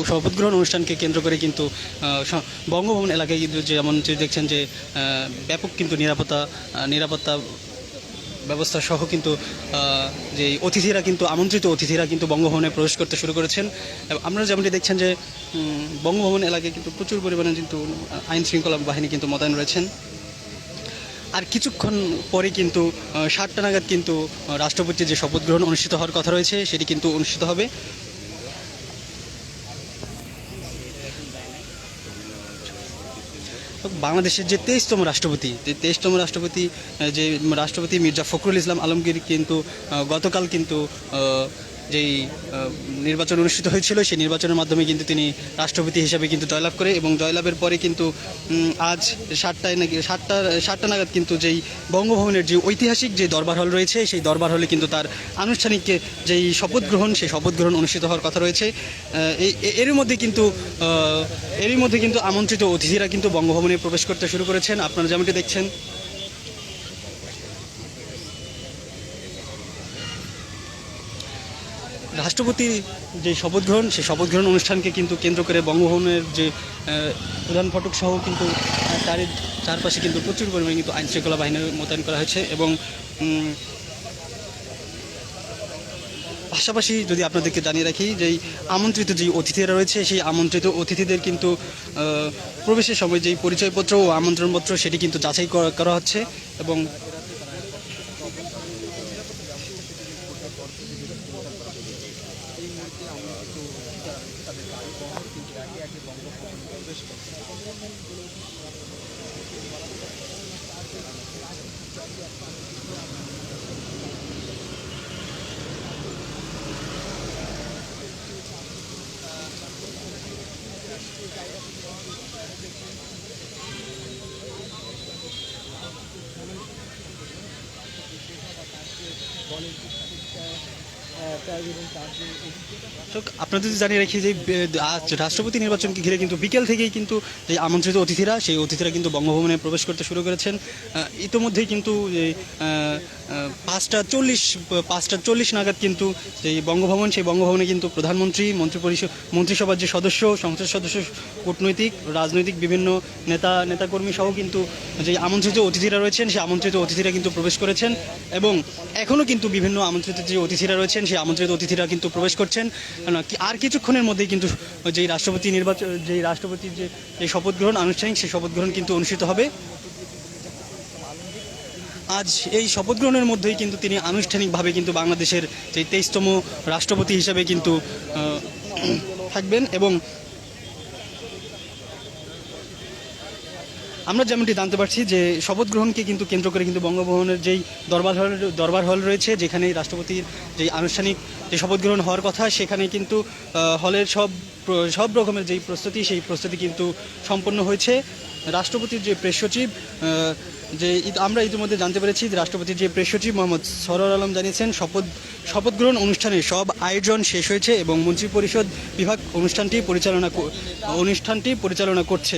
শপথ গ্রহণ অনুষ্ঠানকে কেন্দ্র করে কিন্তু বঙ্গভবন এলাকায় কিন্তু যেমন দেখছেন যে ব্যাপক কিন্তু নিরাপত্তা ব্যবস্থা সহ কিন্তু যে অতিথিরা কিন্তু আমন্ত্রিত অতিথিরা কিন্তু বঙ্গভবনে প্রবেশ করতে শুরু করেছেন। আপনারা যেমনটি দেখছেন যে বঙ্গভবন এলাকায় কিন্তু প্রচুর পরিমাণে কিন্তু আইন শৃঙ্খলা বাহিনী কিন্তু মোতায়েন রয়েছেন। আর কিছুক্ষণ পরে কিন্তু 7টা নাগাদ কিন্তু রাষ্ট্রপতির যে শপথ গ্রহণ অনুষ্ঠিত হওয়ার কথা রয়েছে সেটি কিন্তু অনুষ্ঠিত হবে। বাংলাদেশের যে 23তম রাষ্ট্রপতি মির্জা ফখরুল ইসলাম আলমগীর কিন্তু গতকাল কিন্তু যেই নির্বাচন অনুষ্ঠিত হয়েছিল সেই নির্বাচনের মাধ্যমে কিন্তু তিনি রাষ্ট্রপতি হিসাবে কিন্তু জয়লাভ করে এবং জয়লাভের পরে কিন্তু আজ 7টা নাগাদ কিন্তু যেই বঙ্গভবনের যে ঐতিহাসিক যে দরবার হল রয়েছে সেই দরবার হলে কিন্তু তার আনুষ্ঠানিক যেই শপথ গ্রহণ সেই শপথ গ্রহণ অনুষ্ঠিত হওয়ার কথা রয়েছে। এরই মধ্যে কিন্তু আমন্ত্রিত অতিথিরা কিন্তু বঙ্গভবনে প্রবেশ করতে শুরু করেছেন। আপনারা যেমনটি দেখছেন রাষ্ট্রপতির যে শপথ গ্রহণ সেই শপথ গ্রহণ অনুষ্ঠানকে কিন্তু কেন্দ্র করে বঙ্গভবনের যে প্রধান ফটক সহ কিন্তু চারপাশে কিন্তু প্রচুর পরিমাণে কিন্তু আইন শৃঙ্খলা বাহিনী মোতায়েন করা হয়েছে এবং পাশাপাশি যদি আপনাদেরকে জানিয়ে রাখি যে আমন্ত্রিত যেই অতিথিরা রয়েছে সেই আমন্ত্রিত অতিথিদের কিন্তু প্রবেশের সময় যেই পরিচয়পত্র ও আমন্ত্রণপত্র সেটি কিন্তু যাচাই করা হচ্ছে এবং আপনাদের জানিয়ে রাখি যে আজ রাষ্ট্রপতি নির্বাচনকে ঘিরে কিন্তু বিকেল থেকেই কিন্তু যে আমন্ত্রিত অতিথিরা সেই অতিথিরা কিন্তু বঙ্গভবনে প্রবেশ করতে শুরু করেছেন। ইতোমধ্যেই কিন্তু 5টা 40 নাগাদ কিন্তু এই বঙ্গভবন সেই বঙ্গভবনে কিন্তু প্রধানমন্ত্রী মন্ত্রিসভার যে সদস্য সংসদ সদস্য কূটনৈতিক রাজনৈতিক বিভিন্ন নেতাকর্মী সহ কিন্তু যে আমন্ত্রিত অতিথিরা রয়েছেন সেই আমন্ত্রিত অতিথিরা কিন্তু প্রবেশ করেছেন এবং এখনও কিন্তু বিভিন্ন আমন্ত্রিত যে অতিথিরা রয়েছেন সেই আমন্ত্রিত অতিথিরা কিন্তু প্রবেশ করছেন। আর কিছুক্ষণের মধ্যেই কিন্তু যেই রাষ্ট্রপতির যে শপথ গ্রহণ আনুষ্ঠানিক সেই শপথ গ্রহণ কিন্তু অনুষ্ঠিত হবে। আজ এই শপথ গ্রহণের মধ্যেই কিন্তু তিনি আনুষ্ঠানিকভাবে কিন্তু বাংলাদেশের যে 23তম রাষ্ট্রপতি হিসেবে কিন্তু থাকবেন এবং আমরা যেমনটি জানতে পারছি যে শপথ গ্রহণকে কিন্তু কেন্দ্র করে কিন্তু বঙ্গভবনের যেই দরবার হল রয়েছে যেখানে রাষ্ট্রপতির যেই আনুষ্ঠানিক যে শপথ গ্রহণ হওয়ার কথা সেখানে কিন্তু হলের সব রকমের যেই প্রস্তুতি সেই প্রস্তুতি কিন্তু সম্পন্ন হয়েছে। রাষ্ট্রপতির যে প্রেস সচিব আমরা ইতিমধ্যে জানতে পেরেছি যে রাষ্ট্রপতির যে প্রেস সচিব মোহাম্মদ সরোয়ার আলম জানিয়েছেন শপথ গ্রহণ অনুষ্ঠানের সব আয়োজন শেষ হয়েছে এবং মন্ত্রিপরিষদ বিভাগ অনুষ্ঠানটি পরিচালনা করছে